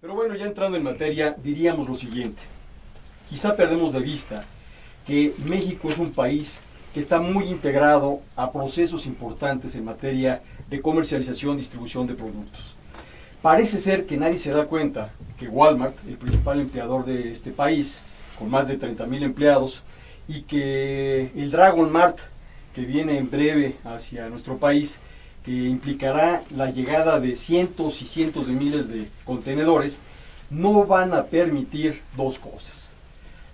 Pero bueno, ya entrando en materia, diríamos lo siguiente. Quizá perdemos de vista que México es un país que está muy integrado a procesos importantes en materia de comercialización y distribución de productos. Parece ser que nadie se da cuenta que Walmart, el principal empleador de este país, con más de 30,000 empleados, y que el Dragon Mart, que viene en breve hacia nuestro país, que implicará la llegada de cientos y cientos de miles de contenedores, no van a permitir dos cosas.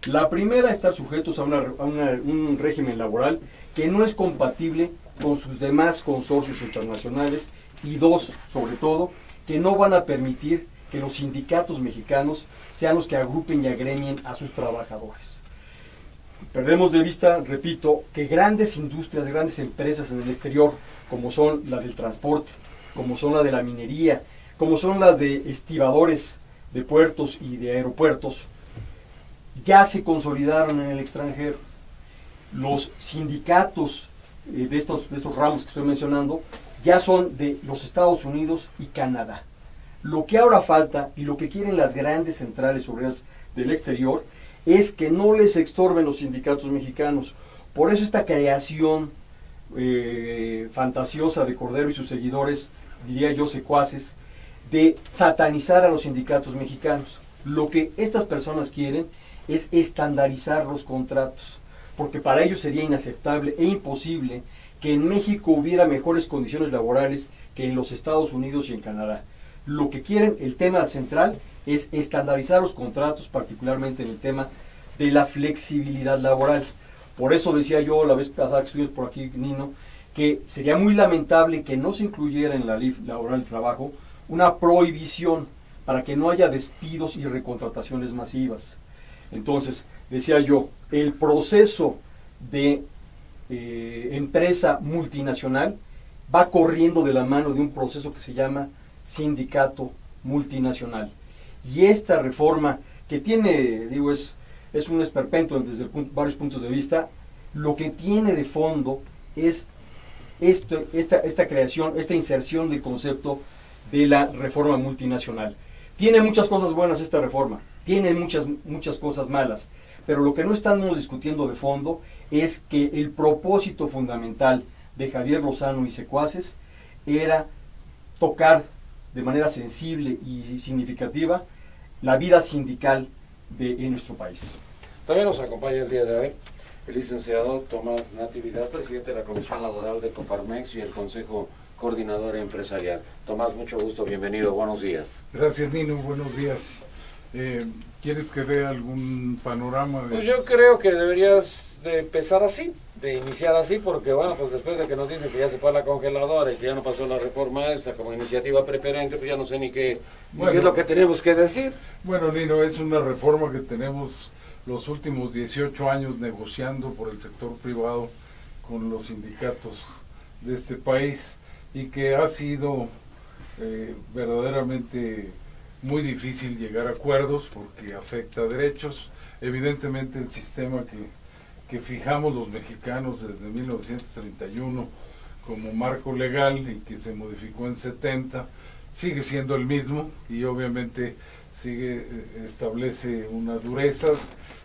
La primera, estar sujetos a un régimen laboral que no es compatible con sus demás consorcios internacionales, y dos, sobre todo, que no van a permitir que los sindicatos mexicanos sean los que agrupen y agremien a sus trabajadores. Perdemos de vista, repito, que grandes industrias, grandes empresas en el exterior, como son las del transporte, como son las de la minería, como son las de estibadores de puertos y de aeropuertos, ya se consolidaron en el extranjero. Los sindicatos de estos ramos que estoy mencionando ya son de los Estados Unidos y Canadá. Lo que ahora falta y lo que quieren las grandes centrales obreras del exterior es que no les estorben los sindicatos mexicanos. Por eso esta creación fantasiosa de Cordero y sus seguidores, diría yo secuaces, de satanizar a los sindicatos mexicanos. Lo que estas personas quieren es estandarizar los contratos, porque para ellos sería inaceptable e imposible que en México hubiera mejores condiciones laborales que en los Estados Unidos y en Canadá. Lo que quieren, el tema central, es estandarizar los contratos, particularmente en el tema de la flexibilidad laboral. Por eso decía yo la vez pasada que estuvimos por aquí, Nino, que sería muy lamentable que no se incluyera en la ley laboral del trabajo una prohibición para que no haya despidos y recontrataciones masivas. Entonces, decía yo, el proceso de empresa multinacional va corriendo de la mano de un proceso que se llama sindicato multinacional. Y esta reforma, que tiene, digo, es un esperpento desde varios puntos de vista, lo que tiene de fondo es esta creación, esta inserción del concepto de la reforma multinacional. Tiene muchas cosas buenas esta reforma, tiene muchas cosas malas, pero lo que no estamos discutiendo de fondo es que el propósito fundamental de Javier Lozano y secuaces era tocar de manera sensible y significativa la vida sindical en nuestro país. También nos acompaña el día de hoy el licenciado Tomás Natividad, presidente de la Comisión Laboral de Coparmex y el Consejo Coordinador Empresarial. Tomás, mucho gusto, bienvenido, buenos días. Gracias, Nino, buenos días. ¿Quieres que dé algún panorama? Pues yo creo que deberías de empezar así, de iniciar así, porque bueno, pues después de que nos dicen que ya se fue a la congeladora y que ya no pasó la reforma esta como iniciativa preferente, pues ya no sé ni qué es lo que tenemos que decir. Bueno, Nino, es una reforma que tenemos los últimos 18 años negociando por el sector privado con los sindicatos de este país y que ha sido verdaderamente muy difícil llegar a acuerdos porque afecta a derechos. Evidentemente el sistema que fijamos los mexicanos desde 1931 como marco legal y que se modificó en 70 sigue siendo el mismo y obviamente establece una dureza.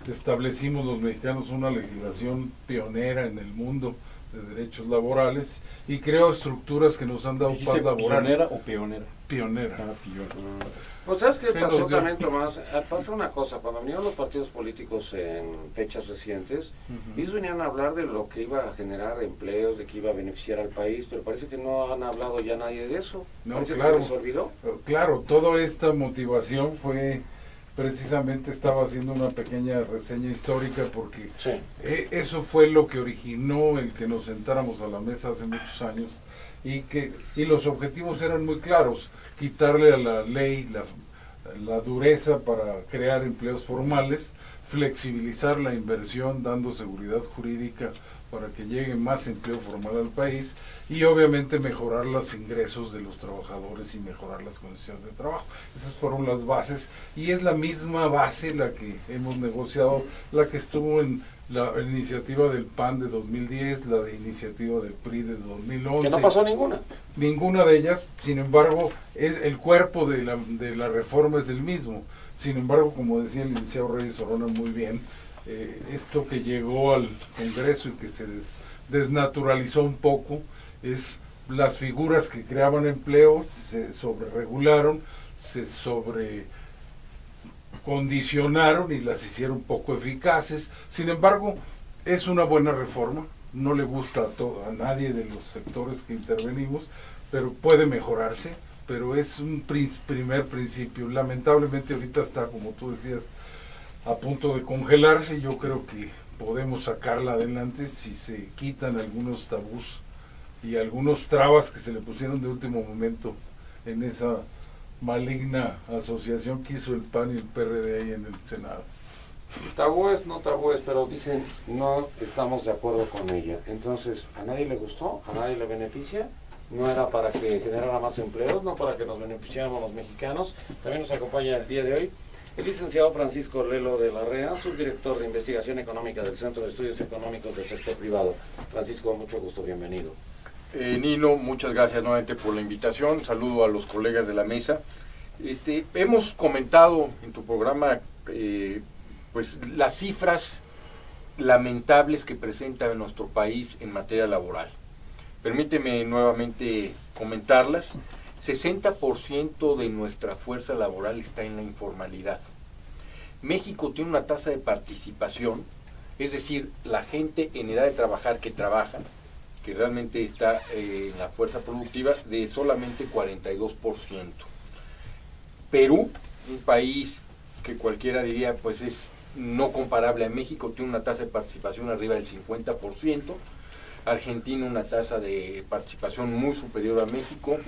Establecimos los mexicanos una legislación pionera en el mundo de derechos laborales y creó estructuras que nos han dado paz laboral. ¿Pionera o peonera? Pionera. Pues ¿sabes qué pasó también, Tomás? Pasó una cosa, cuando vinieron los partidos políticos en fechas recientes, ellos venían a hablar de lo que iba a generar empleos, de que iba a beneficiar al país, pero parece que no han hablado ya nadie de eso. No, parece claro, que se les olvidó. Claro, toda esta motivación fue, precisamente estaba haciendo una pequeña reseña histórica porque sí, eso fue lo que originó el que nos sentáramos a la mesa hace muchos años y los objetivos eran muy claros: quitarle a la ley la dureza para crear empleos formales, flexibilizar la inversión dando seguridad jurídica para que llegue más empleo formal al país y obviamente mejorar los ingresos de los trabajadores y mejorar las condiciones de trabajo. Esas fueron las bases y es la misma base la que hemos negociado, la que estuvo en la iniciativa del PAN de 2010, la de iniciativa del PRI de 2011. Que no pasó ninguna. Ninguna de ellas, sin embargo, el cuerpo de la reforma es el mismo. Sin embargo, como decía el licenciado Reyes Orona muy bien, esto que llegó al Congreso y que se desnaturalizó un poco, es las figuras que creaban empleo, se sobreregularon, se sobrecondicionaron y las hicieron poco eficaces. Sin embargo, es una buena reforma, no le gusta a nadie de los sectores que intervenimos, pero puede mejorarse, pero es un primer principio. Lamentablemente ahorita está, como tú decías, a punto de congelarse. Yo creo que podemos sacarla adelante si se quitan algunos tabús y algunos trabas que se le pusieron de último momento en esa maligna asociación que hizo el PAN y el PRD ahí en el Senado. Tabúes, no tabúes, pero dicen no estamos de acuerdo con ella. Entonces, ¿a nadie le gustó? ¿A nadie le beneficia? No era para que generara más empleos, no para que nos beneficiáramos los mexicanos. También nos acompaña el día de hoy el licenciado Francisco Lelo de la Rea, subdirector de Investigación Económica del Centro de Estudios Económicos del Sector Privado. Francisco, mucho gusto, bienvenido. Nino, muchas gracias nuevamente por la invitación. Saludo a los colegas de la mesa. Hemos comentado en tu programa pues las cifras lamentables que presenta nuestro país en materia laboral. Permíteme nuevamente comentarlas. 60% de nuestra fuerza laboral está en la informalidad. México tiene una tasa de participación, es decir, la gente en edad de trabajar que trabaja, que realmente está en la fuerza productiva, de solamente 42%. Perú, un país que cualquiera diría pues es no comparable a México, tiene una tasa de participación arriba del 50%, Argentina una tasa de participación muy superior a México,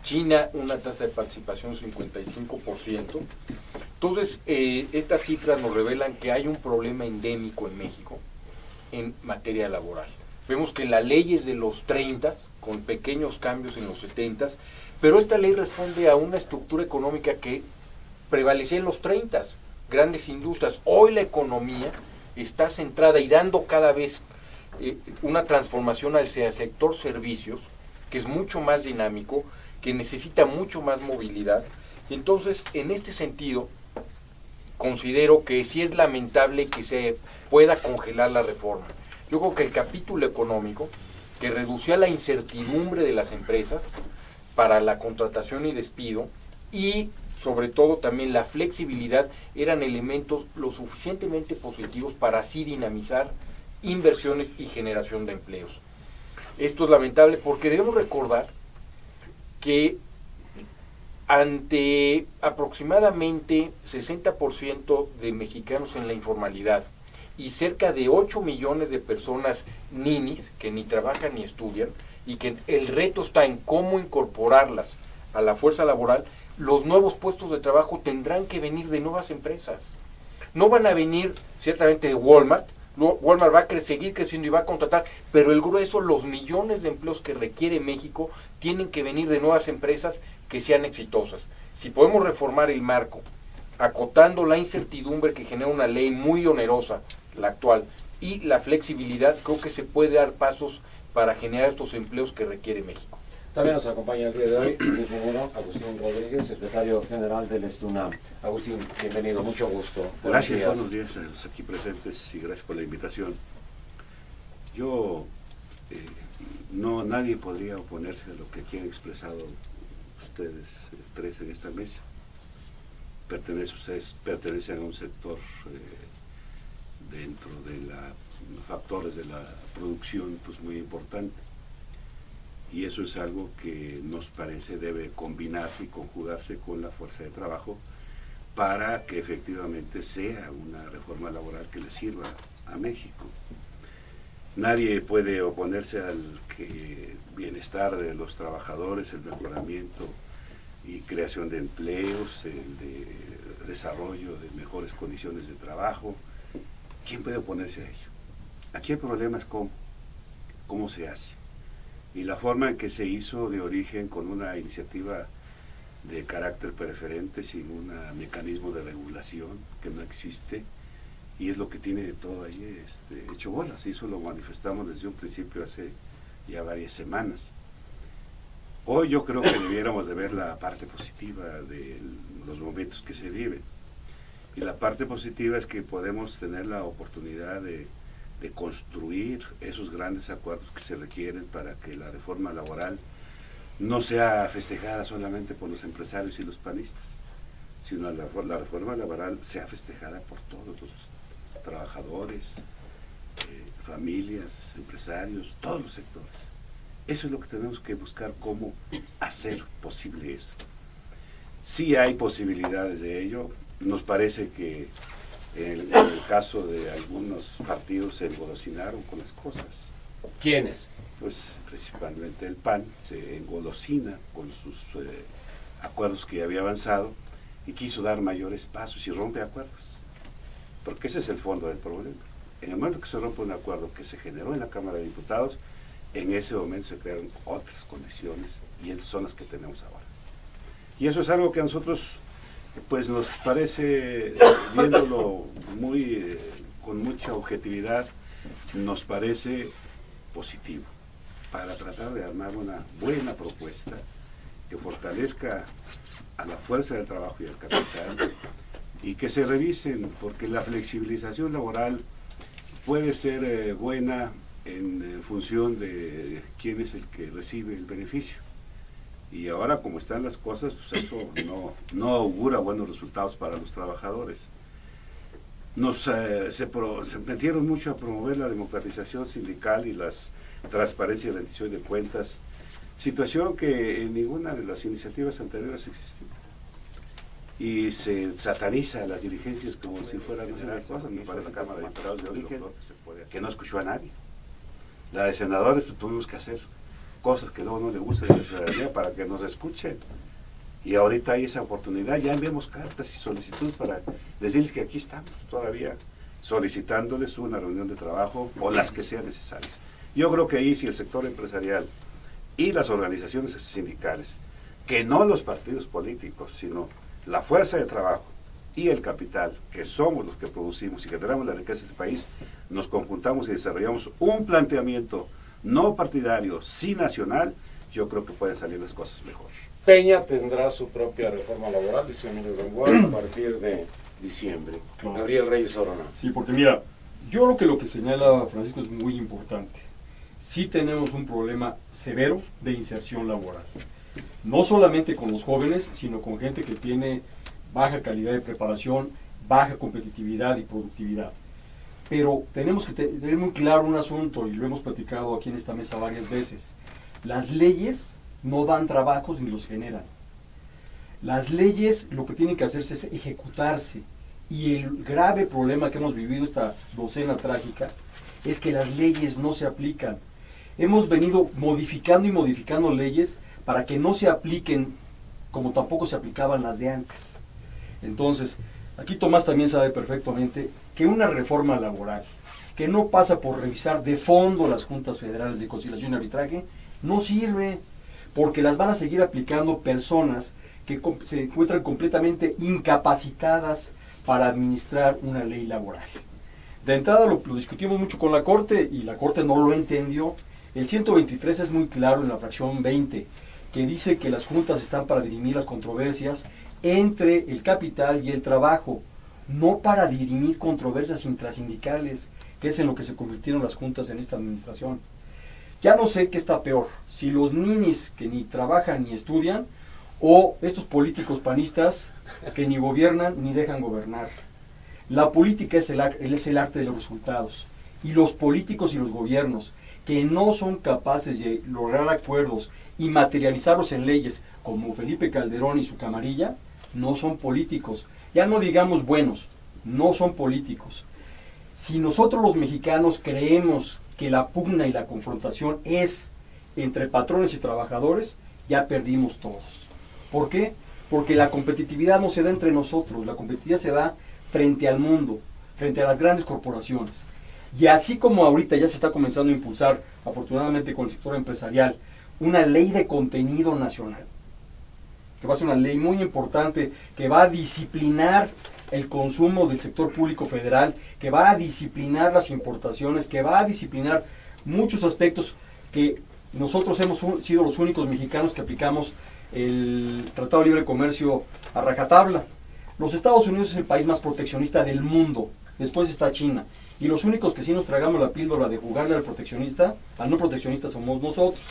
China una tasa de participación 55%. Entonces, estas cifras nos revelan que hay un problema endémico en México en materia laboral. Vemos que la ley es de los 30, con pequeños cambios en los 70, pero esta ley responde a una estructura económica que prevalecía en los 30, grandes industrias. Hoy la economía está centrada y dando cada vez una transformación hacia el sector servicios, que es mucho más dinámico, que necesita mucho más movilidad. Entonces, en este sentido, considero que sí es lamentable que se pueda congelar la reforma. Yo creo que el capítulo económico, que reducía la incertidumbre de las empresas para la contratación y despido, y sobre todo también la flexibilidad, eran elementos lo suficientemente positivos para así dinamizar inversiones y generación de empleos. Esto es lamentable porque debemos recordar que ante aproximadamente 60% de mexicanos en la informalidad y cerca de 8 millones de personas ninis que ni trabajan ni estudian, y que el reto está en cómo incorporarlas a la fuerza laboral, los nuevos puestos de trabajo tendrán que venir de nuevas empresas. No van a venir ciertamente de Walmart. Walmart va a seguir creciendo y va a contratar, pero el grueso, los millones de empleos que requiere México, tienen que venir de nuevas empresas que sean exitosas. Si podemos reformar el marco, acotando la incertidumbre que genera una ley muy onerosa, la actual, y la flexibilidad, creo que se puede dar pasos para generar estos empleos que requiere México. También nos acompaña el día de hoy el ingeniero Agustín Rodríguez, secretario general del STUNAM. Agustín, bienvenido, mucho gusto. Gracias, buenos días a los aquí presentes y gracias por la invitación. Yo, nadie podría oponerse a lo que aquí han expresado ustedes tres en esta mesa. Ustedes pertenecen a un sector dentro de los factores de la producción pues muy importante. Y eso es algo que nos parece debe combinarse y conjugarse con la fuerza de trabajo para que efectivamente sea una reforma laboral que le sirva a México. Nadie puede oponerse al bienestar de los trabajadores, el mejoramiento y creación de empleos, el de desarrollo de mejores condiciones de trabajo ¿quién puede oponerse a ello? Aquí el problema es cómo se hace. Y la forma en que se hizo de origen con una iniciativa de carácter preferente, sin un mecanismo de regulación que no existe, y es lo que tiene de todo ahí hecho bolas. Y eso lo manifestamos desde un principio hace ya varias semanas. Hoy yo creo que debiéramos de ver la parte positiva de los momentos que se viven. Y la parte positiva es que podemos tener la oportunidad de construir esos grandes acuerdos que se requieren para que la reforma laboral no sea festejada solamente por los empresarios y los panistas, sino la reforma laboral sea festejada por todos los trabajadores, familias, empresarios, todos los sectores. Eso es lo que tenemos que buscar, cómo hacer posible eso. Sí hay posibilidades de ello. Nos parece que en el caso de algunos partidos se engolosinaron con las cosas. ¿Quiénes? Pues principalmente el PAN se engolosina con sus acuerdos que ya había avanzado y quiso dar mayores pasos y rompe acuerdos. Porque ese es el fondo del problema. En el momento que se rompe un acuerdo que se generó en la Cámara de Diputados, en ese momento se crearon otras condiciones y esas son las que tenemos ahora. Y eso es algo que a nosotros pues nos parece, viéndolo con mucha objetividad, nos parece positivo para tratar de armar una buena propuesta que fortalezca a la fuerza del trabajo y al capital y que se revisen, porque la flexibilización laboral puede ser buena en función de quién es el que recibe el beneficio. Y ahora, como están las cosas, pues eso no augura buenos resultados para los trabajadores. Se metieron mucho a promover la democratización sindical y las transparencia y rendición de cuentas, situación que en ninguna de las iniciativas anteriores existió. Y se sataniza a las dirigencias como si fueran una cosa. Me parece que la Cámara de Diputados de origen que no escuchó a nadie. La de senadores pues, tuvimos que hacer cosas que luego no le gustan a la ciudadanía para que nos escuchen. Y ahorita hay esa oportunidad, ya enviamos cartas y solicitudes para decirles que aquí estamos todavía solicitándoles una reunión de trabajo o las que sean necesarias. Yo creo que ahí si el sector empresarial y las organizaciones sindicales, que no los partidos políticos, sino la fuerza de trabajo y el capital, que somos los que producimos y generamos la riqueza de este país, nos conjuntamos y desarrollamos un planteamiento no partidario, sí nacional, yo creo que pueden salir las cosas mejor. Peña tendrá su propia reforma laboral, dice Emilio Gamboa, a partir de diciembre. Claro. Gabriel Reyes Orona. Sí, porque mira, yo creo que lo que señala Francisco es muy importante. Sí tenemos un problema severo de inserción laboral. No solamente con los jóvenes, sino con gente que tiene baja calidad de preparación, baja competitividad y productividad. Pero tenemos que tener muy claro un asunto, y lo hemos platicado aquí en esta mesa varias veces. Las leyes no dan trabajos ni los generan. Las leyes lo que tienen que hacerse es ejecutarse. Y el grave problema que hemos vivido esta docena trágica es que las leyes no se aplican. Hemos venido modificando y modificando leyes para que no se apliquen como tampoco se aplicaban las de antes. Entonces, aquí Tomás también sabe perfectamente que una reforma laboral que no pasa por revisar de fondo las juntas federales de conciliación y arbitraje no sirve, porque las van a seguir aplicando personas que se encuentran completamente incapacitadas para administrar una ley laboral. De entrada lo discutimos mucho con la Corte y la Corte no lo entendió. El 123 es muy claro en la fracción 20, que dice que las juntas están para dirimir las controversias entre el capital y el trabajo, no para dirimir controversias intrasindicales, que es en lo que se convirtieron las juntas en esta administración. Ya no sé qué está peor, si los ninis que ni trabajan ni estudian, o estos políticos panistas que ni gobiernan ni dejan gobernar. La política es el arte de los resultados, y los políticos y los gobiernos que no son capaces de lograr acuerdos y materializarlos en leyes, como Felipe Calderón y su camarilla, no son políticos. Ya no digamos buenos, no son políticos. Si nosotros los mexicanos creemos que la pugna y la confrontación es entre patrones y trabajadores, ya perdimos todos. ¿Por qué? Porque la competitividad no se da entre nosotros, la competitividad se da frente al mundo. frente a las grandes corporaciones. Y así como ahorita ya se está comenzando a impulsar, afortunadamente con el sector empresarial, una ley de contenido nacional, que va a ser una ley muy importante, que va a disciplinar el consumo del sector público federal, que va a disciplinar las importaciones, que va a disciplinar muchos aspectos que nosotros hemos sido los únicos mexicanos que aplicamos el Tratado de Libre Comercio a rajatabla. Los Estados Unidos es el país más proteccionista del mundo, después está China, y los únicos que sí nos tragamos la píldora de jugarle al proteccionista, al no proteccionista somos nosotros.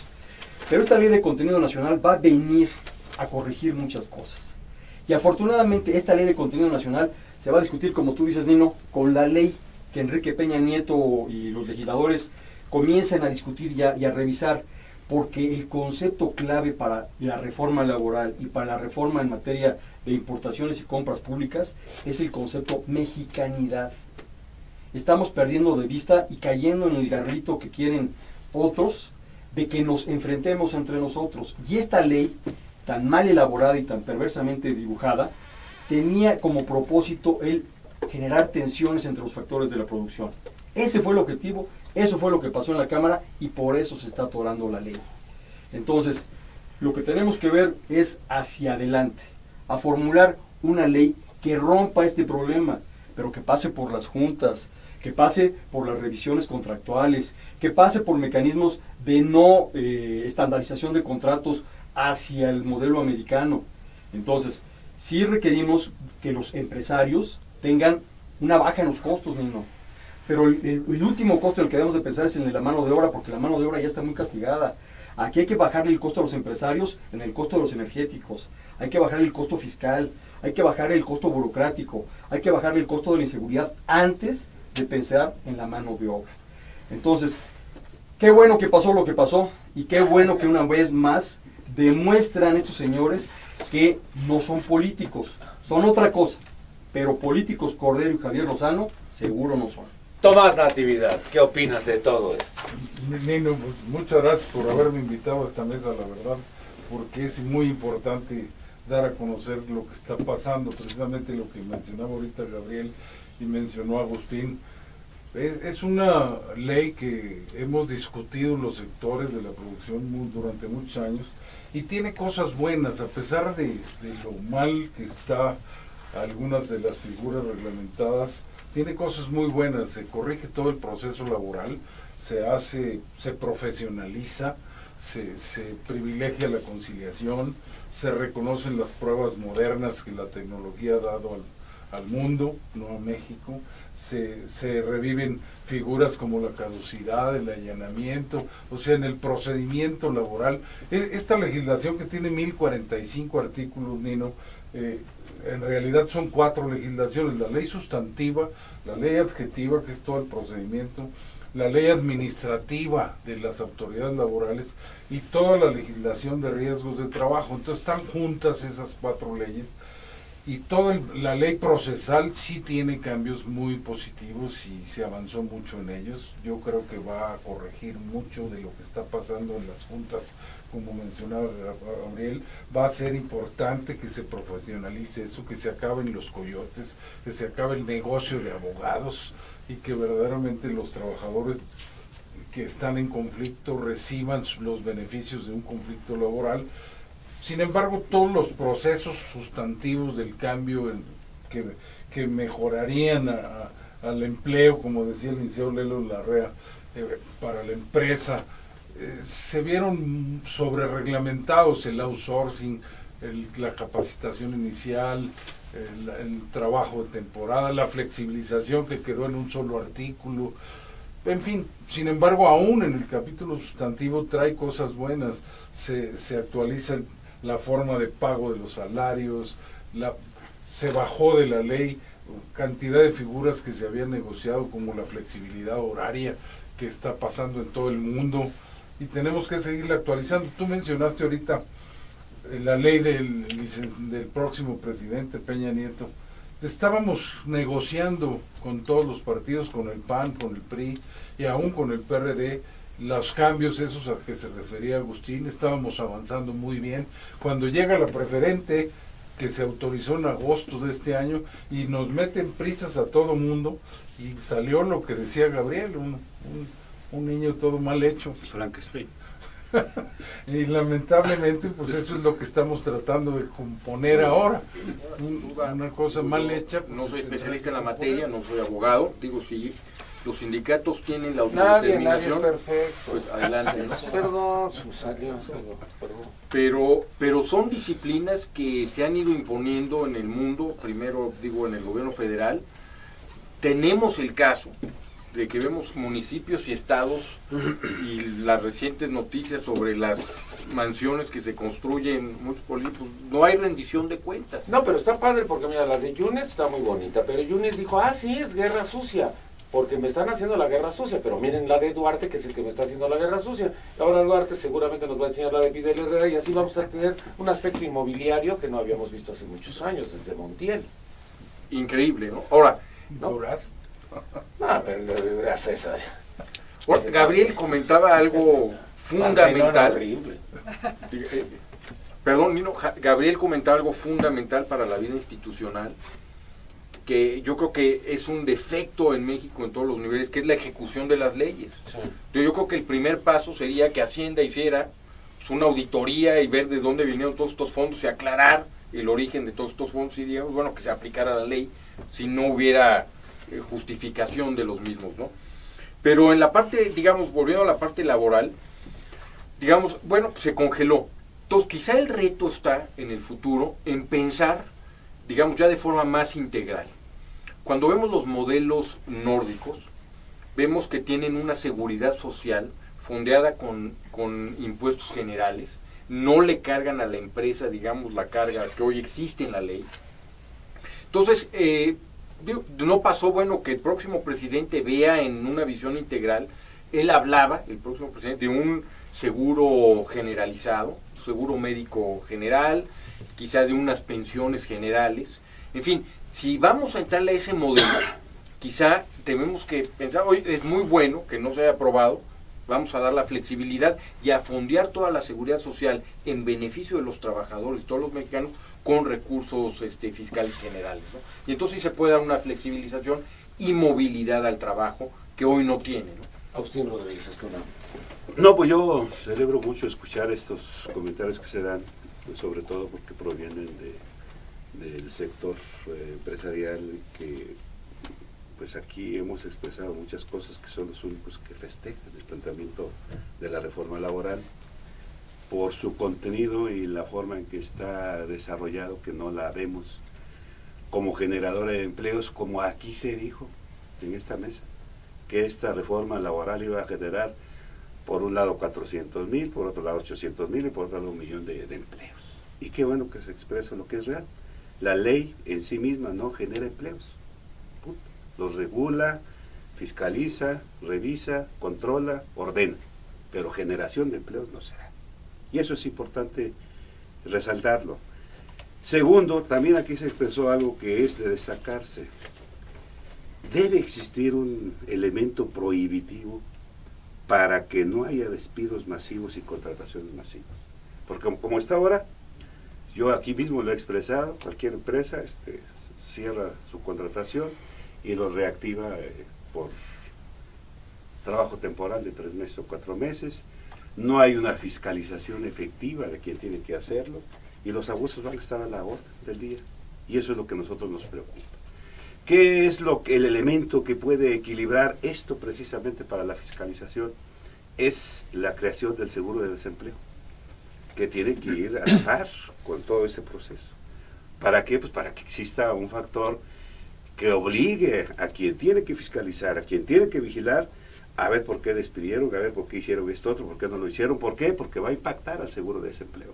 Pero esta ley de contenido nacional va a venir a corregir muchas cosas. Y afortunadamente esta ley de contenido nacional se va a discutir, como tú dices, Nino, con la ley que Enrique Peña Nieto y los legisladores comiencen a discutir y a revisar, porque el concepto clave para la reforma laboral y para la reforma en materia de importaciones y compras públicas es el concepto mexicanidad. Estamos perdiendo de vista y cayendo en el garrito que quieren otros de que nos enfrentemos entre nosotros. Y esta ley, tan mal elaborada y tan perversamente dibujada, tenía como propósito el generar tensiones entre los factores de la producción. Ese fue el objetivo, eso fue lo que pasó en la Cámara y por eso se está atorando la ley. Entonces, lo que tenemos que ver es hacia adelante, a formular una ley que rompa este problema, pero que pase por las juntas, que pase por las revisiones contractuales, que pase por mecanismos de no estandarización de contratos hacia el modelo americano. Entonces, sí requerimos que los empresarios tengan una baja en los costos, Nino. Pero el último costo en el que debemos de pensar es en la mano de obra, porque la mano de obra ya está muy castigada. Aquí hay que bajarle el costo a los empresarios en el costo de los energéticos, hay que bajarle el costo fiscal, hay que bajarle el costo burocrático, hay que bajarle el costo de la inseguridad antes de pensar en la mano de obra. Entonces, qué bueno que pasó lo que pasó y qué bueno que una vez más demuestran estos señores que no son políticos, son otra cosa, pero políticos Cordero y Javier Lozano seguro no son. Tomás Natividad, ¿qué opinas de todo esto? Nino, pues, muchas gracias por haberme invitado a esta mesa, la verdad, porque es muy importante dar a conocer lo que está pasando, precisamente lo que mencionaba ahorita Gabriel y mencionó Agustín. Es una ley que hemos discutido los sectores de la producción durante muchos años y tiene cosas buenas, a pesar de lo mal que está algunas de las figuras reglamentadas. Tiene cosas muy buenas, se corrige todo el proceso laboral, se profesionaliza, se privilegia la conciliación, se reconocen las pruebas modernas que la tecnología ha dado al mundo, no a México, se reviven figuras como la caducidad, el allanamiento, o sea, en el procedimiento laboral. Esta legislación que tiene 1045 artículos, Nino, en realidad son 4 legislaciones: la ley sustantiva, la ley adjetiva, que es todo el procedimiento, la ley administrativa de las autoridades laborales y toda la legislación de riesgos de trabajo. Entonces están juntas esas 4 leyes, y toda la ley procesal sí tiene cambios muy positivos y se avanzó mucho en ellos. Yo creo que va a corregir mucho de lo que está pasando en las juntas. Como mencionaba Gabriel, va a ser importante que se profesionalice eso, que se acaben los coyotes, que se acabe el negocio de abogados y que verdaderamente los trabajadores que están en conflicto reciban los beneficios de un conflicto laboral. Sin embargo, todos los procesos sustantivos del cambio que mejorarían al empleo, como decía el licenciado Lelo Larrea, para la empresa, se vieron sobre reglamentados: el outsourcing, la capacitación inicial, el trabajo de temporada, la flexibilización que quedó en un solo artículo, en fin. Sin embargo, aún en el capítulo sustantivo trae cosas buenas. Se actualiza la forma de pago de los salarios, se bajó de la ley cantidad de figuras que se habían negociado, como la flexibilidad horaria que está pasando en todo el mundo, y tenemos que seguirla actualizando. Tú mencionaste ahorita la ley del próximo presidente Peña Nieto. Estábamos negociando con todos los partidos, con el PAN, con el PRI y aún con el PRD, los cambios esos a que se refería Agustín. Estábamos avanzando muy bien. Cuando llega la preferente, que se autorizó en agosto de este año, y nos meten prisas a todo mundo, y salió lo que decía Gabriel, un niño todo mal hecho. Frankenstein. Y lamentablemente pues eso es lo que estamos tratando de componer ahora, una cosa mal hecha. No soy especialista en la materia, no soy abogado, digo, si los sindicatos tienen la Nadie es autodeterminación, perfecto. pues adelante, ¿no? Perdón, pero son disciplinas que se han ido imponiendo en el mundo, primero digo en el gobierno federal. Tenemos el caso de que vemos municipios y estados y las recientes noticias sobre las mansiones que se construyen, muchos políticos, no hay rendición de cuentas. No, pero está padre porque mira, la de Yunes está muy bonita, pero Yunes dijo, sí, es guerra sucia, porque me están haciendo la guerra sucia, pero miren la de Duarte, que es el que me está haciendo la guerra sucia. Ahora Duarte seguramente nos va a enseñar la de Fidel Herrera y así vamos a tener un aspecto inmobiliario que no habíamos visto hace muchos años, desde Montiel. Increíble, ¿no? Ahora, ¿no? Pero es esa. Gabriel comentaba algo fundamental. Perdón, Nino, Gabriel comentaba algo fundamental para la vida institucional, que yo creo que es un defecto en México en todos los niveles, que es la ejecución de las leyes. Sí. Yo creo que el primer paso sería que Hacienda hiciera una auditoría y ver de dónde vinieron todos estos fondos y aclarar el origen de todos estos fondos y digamos, bueno, que se aplicara la ley si no hubiera justificación de los mismos, ¿no? Pero en la parte, digamos, volviendo a la parte laboral, digamos, bueno, pues se congeló. Entonces, quizá el reto está en el futuro en pensar, digamos, ya de forma más integral. Cuando vemos los modelos nórdicos, vemos que tienen una seguridad social fondeada con impuestos generales, no le cargan a la empresa, digamos, la carga que hoy existe en la ley. Entonces, no pasó, bueno, que el próximo presidente vea en una visión integral, él hablaba, el próximo presidente, de un seguro generalizado, seguro médico general, quizá de unas pensiones generales, en fin, si vamos a entrarle a ese modelo, quizá tenemos que pensar, hoy es muy bueno que no se haya aprobado, vamos a dar la flexibilidad y a fondear toda la seguridad social en beneficio de los trabajadores, todos los mexicanos, con recursos fiscales generales, ¿no? Y entonces sí se puede dar una flexibilización y movilidad al trabajo que hoy no tiene, ¿no? Agustín Rodríguez, No, pues yo celebro mucho escuchar estos comentarios que se dan, pues sobre todo porque provienen del sector empresarial, que pues aquí hemos expresado muchas cosas que son los únicos que festejan el planteamiento de la reforma laboral por su contenido y la forma en que está desarrollado, que no la vemos como generadora de empleos, como aquí se dijo en esta mesa, que esta reforma laboral iba a generar por un lado 400,000, por otro lado 800,000 y por otro lado 1,000,000 de empleos. Y qué bueno que se expresa lo que es real. La ley en sí misma no genera empleos. Los regula, fiscaliza, revisa, controla, ordena, pero generación de empleos no será. Y eso es importante resaltarlo. Segundo, también aquí se expresó algo que es de destacarse. Debe existir un elemento prohibitivo para que no haya despidos masivos y contrataciones masivas. Porque como está ahora, yo aquí mismo lo he expresado, cualquier empresa cierra su contratación y lo reactiva por trabajo temporal de 3 meses o 4 meses. No hay una fiscalización efectiva de quien tiene que hacerlo y los abusos van a estar a la orden del día. Y eso es lo que a nosotros nos preocupa. ¿Qué es el elemento que puede equilibrar esto precisamente para la fiscalización? Es la creación del seguro de desempleo, que tiene que ir a la par con todo este proceso. ¿Para qué? Pues para que exista un factor que obligue a quien tiene que fiscalizar, a quien tiene que vigilar, a ver por qué despidieron, a ver por qué hicieron esto otro, por qué no lo hicieron, ¿por qué? Porque va a impactar al seguro de desempleo.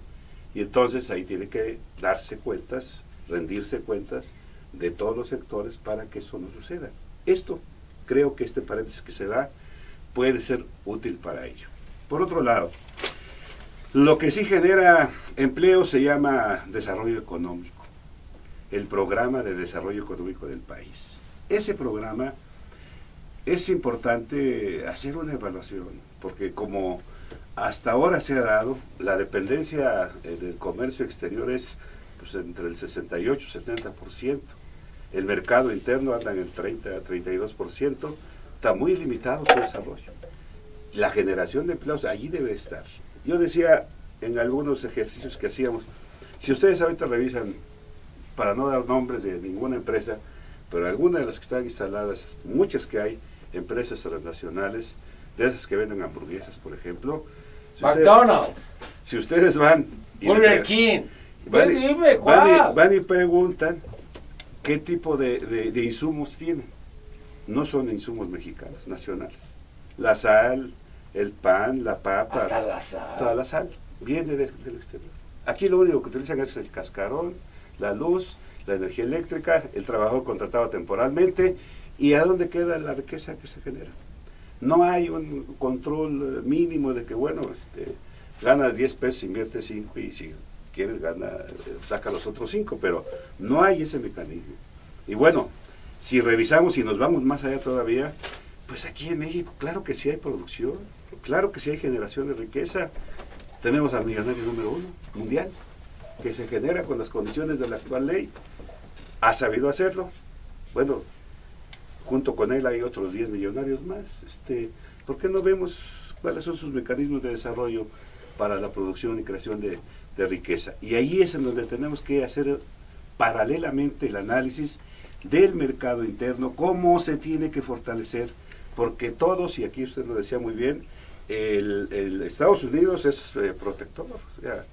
Y entonces ahí tiene que darse cuentas, rendirse cuentas de todos los sectores para que eso no suceda. Esto, creo que este paréntesis que se da puede ser útil para ello. Por otro lado, lo que sí genera empleo se llama desarrollo económico, el programa de desarrollo económico del país. Ese programa es importante hacer una evaluación, porque como hasta ahora se ha dado, la dependencia del comercio exterior es pues entre el 68 y 70%. El mercado interno anda en el 30 a 32%. Está muy limitado su desarrollo. La generación de empleos allí debe estar. Yo decía en algunos ejercicios que hacíamos, si ustedes ahorita revisan, para no dar nombres de ninguna empresa, pero algunas de las que están instaladas, muchas que hay, empresas transnacionales, de esas que venden hamburguesas, por ejemplo. McDonald's. Si ustedes van... Burger King. Van y preguntan qué tipo de insumos tienen. No son insumos mexicanos, nacionales. La sal, el pan, la papa, hasta la sal. Toda la sal viene del exterior. Aquí lo único que utilizan es el cascarón, la luz, la energía eléctrica, el trabajador contratado temporalmente, y a dónde queda la riqueza que se genera. No hay un control mínimo de que, bueno, gana 10 pesos, invierte 5 y si quieres saca los otros 5, pero no hay ese mecanismo. Y bueno, si revisamos y nos vamos más allá todavía, pues aquí en México, claro que sí hay producción, claro que sí hay generación de riqueza. Tenemos al millonario número 1 mundial, que se genera con las condiciones de la actual ley. Ha sabido hacerlo. Bueno, junto con él hay otros 10 millonarios más. ¿Por qué no vemos cuáles son sus mecanismos de desarrollo para la producción y creación de riqueza? Y ahí es en donde tenemos que hacer paralelamente el análisis del mercado interno, cómo se tiene que fortalecer, porque todos, y aquí usted lo decía muy bien, el Estados Unidos es protector, o sea,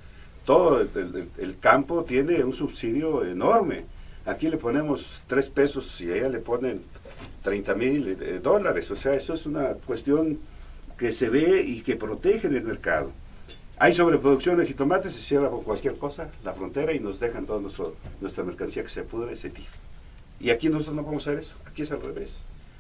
todo el campo tiene un subsidio enorme. Aquí le ponemos 3 pesos y allá le ponen $30,000, o sea, eso es una cuestión que se ve y que protege el mercado. Hay sobreproducción de jitomates, se cierra por cualquier cosa la frontera y nos dejan toda nuestra mercancía que se pudre, se tira. Y aquí nosotros no podemos hacer eso, aquí es al revés.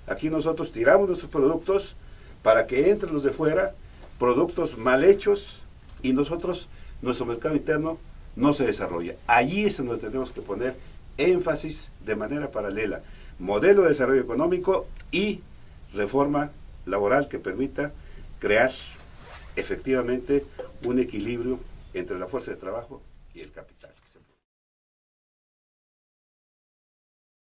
Aquí nosotros tiramos nuestros productos para que entren los de fuera, productos mal hechos, y nuestro mercado interno no se desarrolla. Allí es donde tenemos que poner énfasis de manera paralela. Modelo de desarrollo económico y reforma laboral que permita crear efectivamente un equilibrio entre la fuerza de trabajo y el capital.